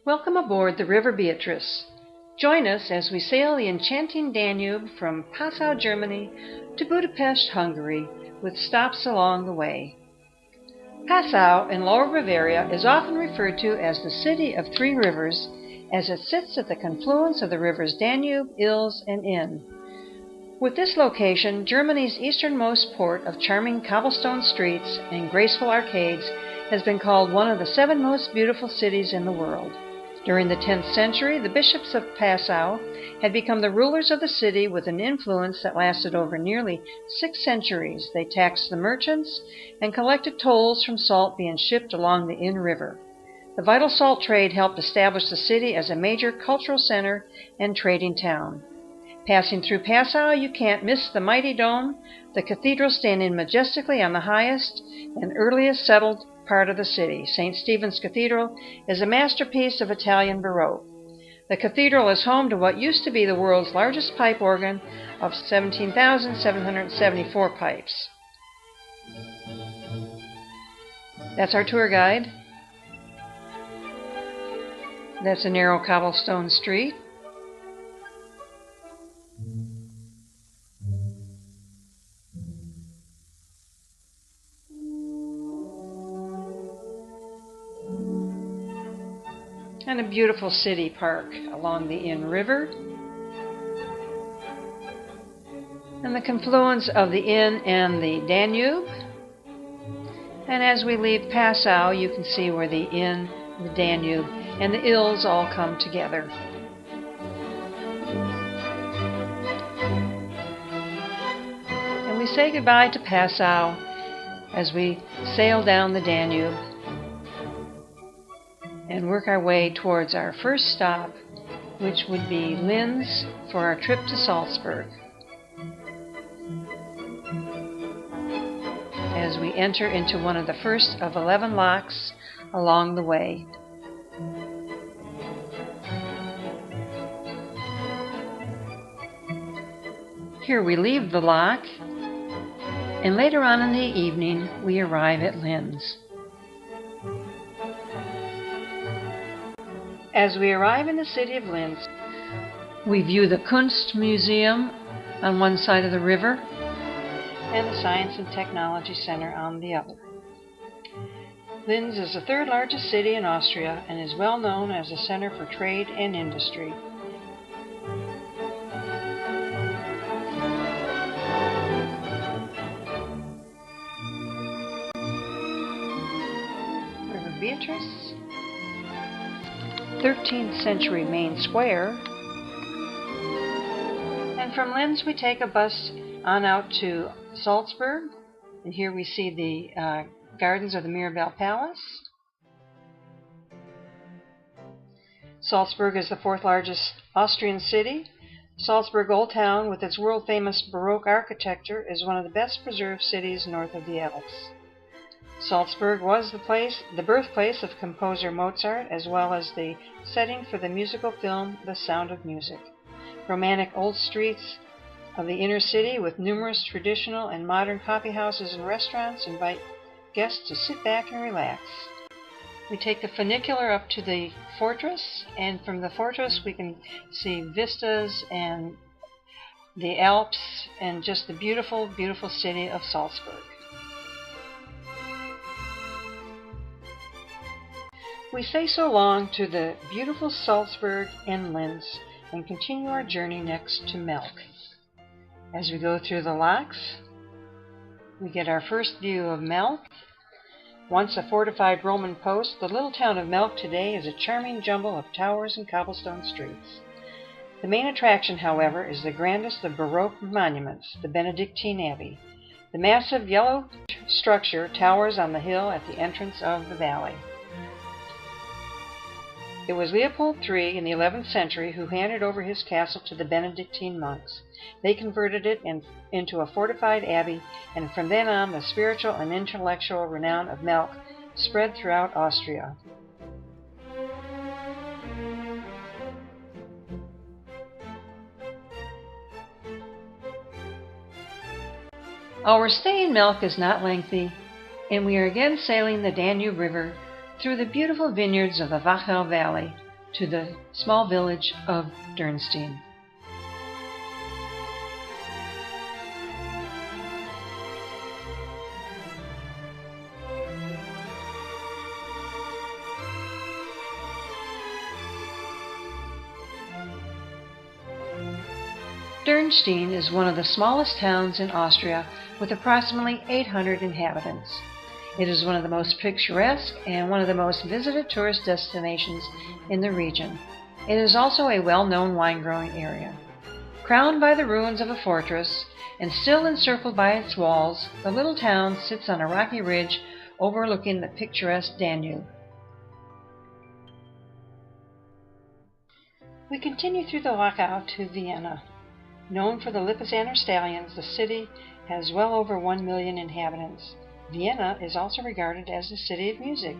Welcome aboard the River Beatrice. Join us as we sail the enchanting Danube from Passau, Germany to Budapest, Hungary, with stops along the way. Passau in Lower Bavaria is often referred to as the City of Three Rivers, as it sits at the confluence of the rivers Danube, Ilz, and Inn. With this location, Germany's easternmost port of charming cobblestone streets and graceful arcades has been called one of the 7 most beautiful cities in the world. During the 10th century, the bishops of Passau had become the rulers of the city with an influence that lasted over nearly 6 centuries. They taxed the merchants and collected tolls from salt being shipped along the Inn River. The vital salt trade helped establish the city as a major cultural center and trading town. Passing through Passau, you can't miss the mighty dome, the cathedral standing majestically on the highest and earliest settled part of the city. St. Stephen's Cathedral is a masterpiece of Italian Baroque. The cathedral is home to what used to be the world's largest pipe organ of 17,774 pipes. That's our tour guide. That's a narrow cobblestone street. And a beautiful city park along the Inn River. And the confluence of the Inn and the Danube. And as we leave Passau, you can see where the Inn, the Danube, and the Ilz all come together. And we say goodbye to Passau as we sail down the Danube and work our way towards our first stop, which would be Linz for our trip to Salzburg. As we enter into one of the first of 11 locks along the way. Here we leave the lock, and later on in the evening we arrive at Linz. As we arrive in the city of Linz, we view the Kunstmuseum on one side of the river and the Science and Technology Center on the other. Linz is the 3rd largest city in Austria and is well known as a center for trade and industry. River Beatrice, 13th century main square, and from Linz we take a bus on out to Salzburg, and here we see the gardens of the Mirabell Palace. Salzburg is the 4th largest Austrian city. Salzburg Old Town, with its world-famous Baroque architecture, is one of the best preserved cities north of the Alps. Salzburg was the birthplace of composer Mozart, as well as the setting for the musical film The Sound of Music. Romantic old streets of the inner city with numerous traditional and modern coffee houses and restaurants invite guests to sit back and relax. We take the funicular up to the fortress, and from the fortress we can see vistas and the Alps and just the beautiful, beautiful city of Salzburg. We say so long to the beautiful Salzburg and Linz and continue our journey next to Melk. As we go through the locks, we get our first view of Melk. Once a fortified Roman post, the little town of Melk today is a charming jumble of towers and cobblestone streets. The main attraction, however, is the grandest of Baroque monuments, the Benedictine Abbey. The massive yellow structure towers on the hill at the entrance of the valley. It was Leopold III in the 11th century who handed over his castle to the Benedictine monks. They converted it into a fortified abbey, and from then on the spiritual and intellectual renown of Melk spread throughout Austria. Our stay in Melk is not lengthy, and we are again sailing the Danube River through the beautiful vineyards of the Wachau Valley, to the small village of Dürnstein. Dürnstein is one of the smallest towns in Austria with approximately 800 inhabitants. It is one of the most picturesque and one of the most visited tourist destinations in the region. It is also a well-known wine-growing area. Crowned by the ruins of a fortress and still encircled by its walls, the little town sits on a rocky ridge overlooking the picturesque Danube. We continue through the Wachau to Vienna. Known for the Lipizzaner stallions, the city has well over 1 million inhabitants. Vienna is also regarded as the city of music,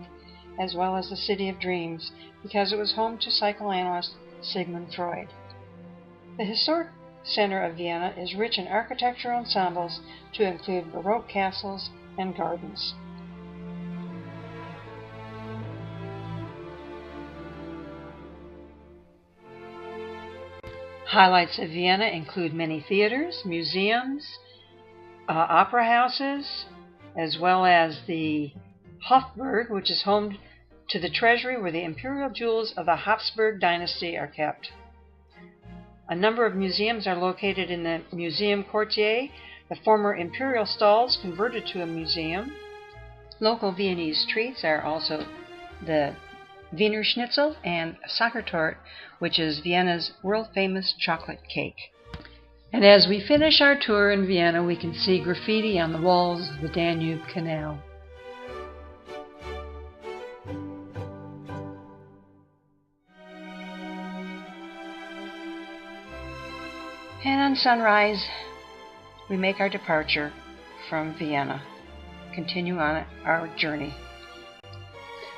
as well as the city of dreams, because it was home to psychoanalyst Sigmund Freud. The historic center of Vienna is rich in architectural ensembles to include Baroque castles and gardens. Highlights of Vienna include many theaters, museums, opera houses, as well as the Hofburg, which is home to the treasury where the imperial jewels of the Habsburg dynasty are kept. A number of museums are located in the Museum Quartier, the former imperial stalls converted to a museum. Local Viennese treats are also the Wiener Schnitzel and Sachertorte, which is Vienna's world-famous chocolate cake. And as we finish our tour in Vienna, we can see graffiti on the walls of the Danube Canal. And on sunrise, we make our departure from Vienna, continue on our journey.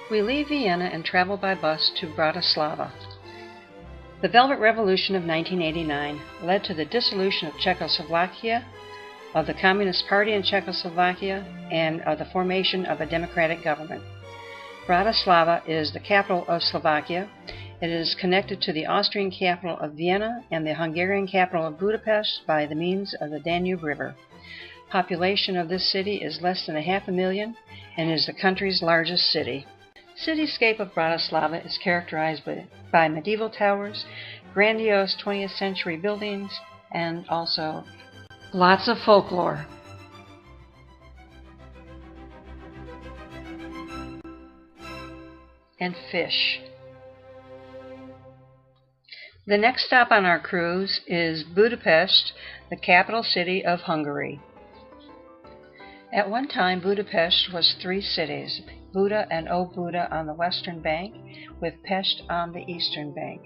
We leave Vienna and travel by bus to Bratislava. The Velvet Revolution of 1989 led to the dissolution of Czechoslovakia, of the Communist Party in Czechoslovakia, and of the formation of a democratic government. Bratislava is the capital of Slovakia. It is connected to the Austrian capital of Vienna and the Hungarian capital of Budapest by the means of the Danube River. Population of this city is less than 500,000 and is the country's largest city. Cityscape of Bratislava is characterized by medieval towers, grandiose 20th century buildings, and also lots of folklore. And fish. The next stop on our cruise is Budapest, the capital city of Hungary. At one time, Budapest was 3 cities, Buda and Óbuda on the western bank, with Pest on the eastern bank.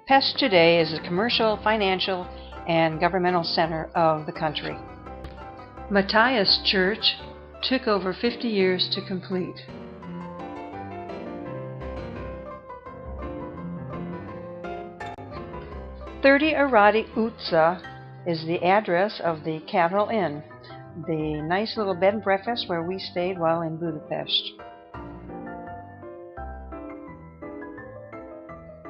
Pest today is a commercial, financial, and governmental center of the country. Matthias Church took over 50 years to complete. "30 Aradi Utca" is the address of the Capital Inn, the nice little bed and breakfast where we stayed while in Budapest.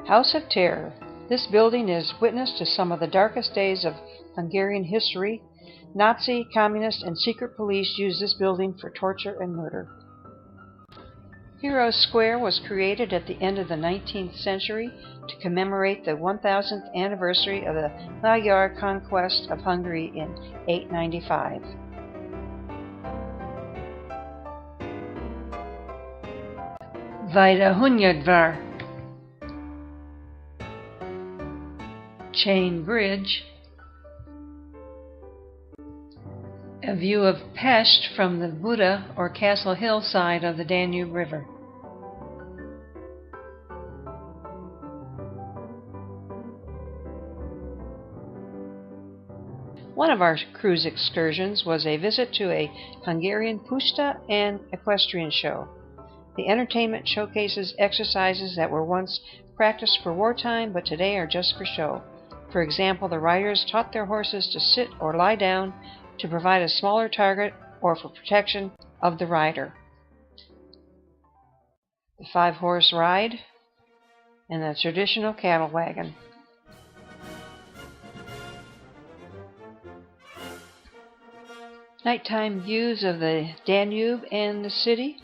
House of Terror. This building is witness to some of the darkest days of Hungarian history. Nazi, communist, and secret police used this building for torture and murder. Heroes Square was created at the end of the 19th century to commemorate the 1000th anniversary of the Magyar conquest of Hungary in 895. Vajdahunyadvar. Chain Bridge. A view of Pest from the Buda or Castle Hill side of the Danube River. One of our cruise excursions was a visit to a Hungarian puszta and equestrian show. The entertainment showcases exercises that were once practiced for wartime but today are just for show. For example, the riders taught their horses to sit or lie down to provide a smaller target or for protection of the rider. the 5-horse ride, and the traditional cattle wagon. Nighttime views of the Danube and the city.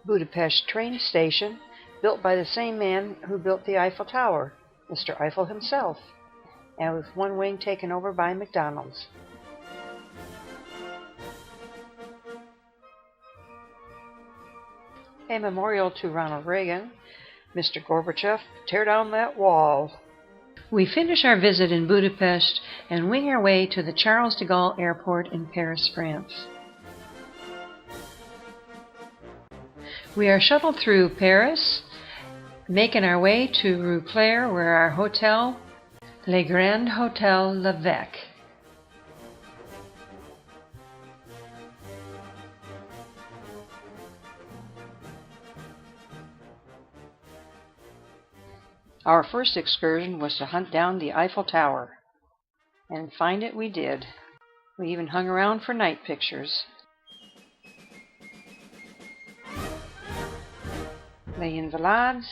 Budapest train station, built by the same man who built the Eiffel Tower, Mr. Eiffel himself, and with one wing taken over by McDonald's. A memorial to Ronald Reagan. Mr. Gorbachev, tear down that wall. We finish our visit in Budapest and wing our way to the Charles de Gaulle Airport in Paris, France. We are shuttled through Paris, making our way to Rue Claire, where our hotel, Le Grand Hotel L'Evêque. Our first excursion was to hunt down the Eiffel Tower, and find it we did. We even hung around for night pictures. Les Invalides,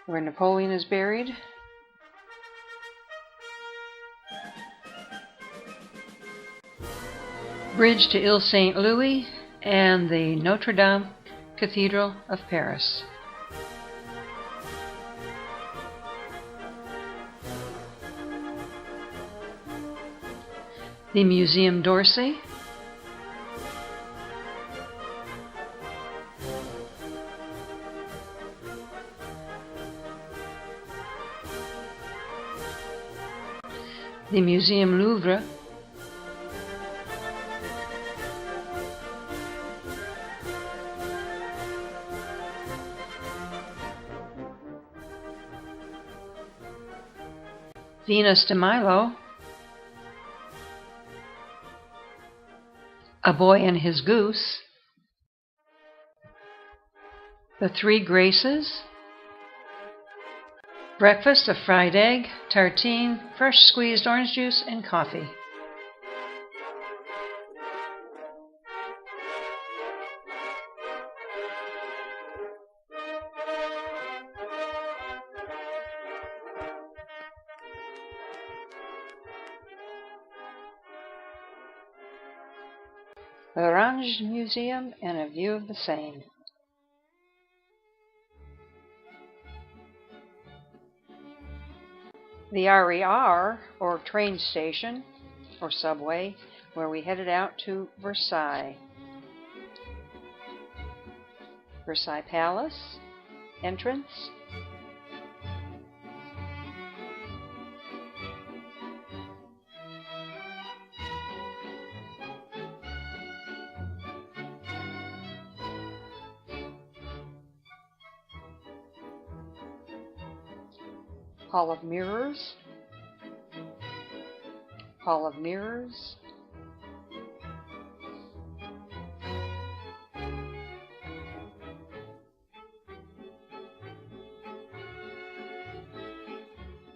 where Napoleon is buried. Bridge to Ile Saint Louis and the Notre Dame Cathedral of Paris. The Museum d'Orsay, the Museum Louvre, Venus de Milo, A Boy and His Goose, The Three Graces, breakfast of fried egg, tartine, fresh squeezed orange juice, and coffee. The Orange Museum and a view of the Seine. The RER, or train station, or subway, where we headed out to Versailles. Versailles Palace, entrance. Hall of Mirrors, Hall of Mirrors,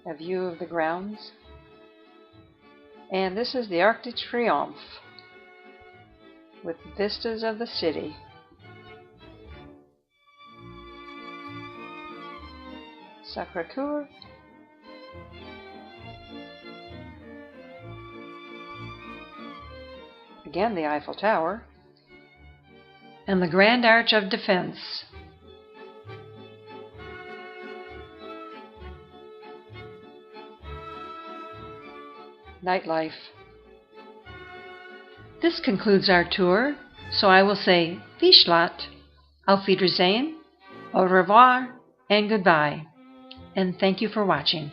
a view of the grounds, and this is the Arc de Triomphe with vistas of the city. Sacré-Cœur, again the Eiffel Tower, and the Grand Arch of Defense. Nightlife. This concludes our tour, so I will say Vive Schlatt, Auf Wiedersehen, Au revoir, and goodbye, and thank you for watching.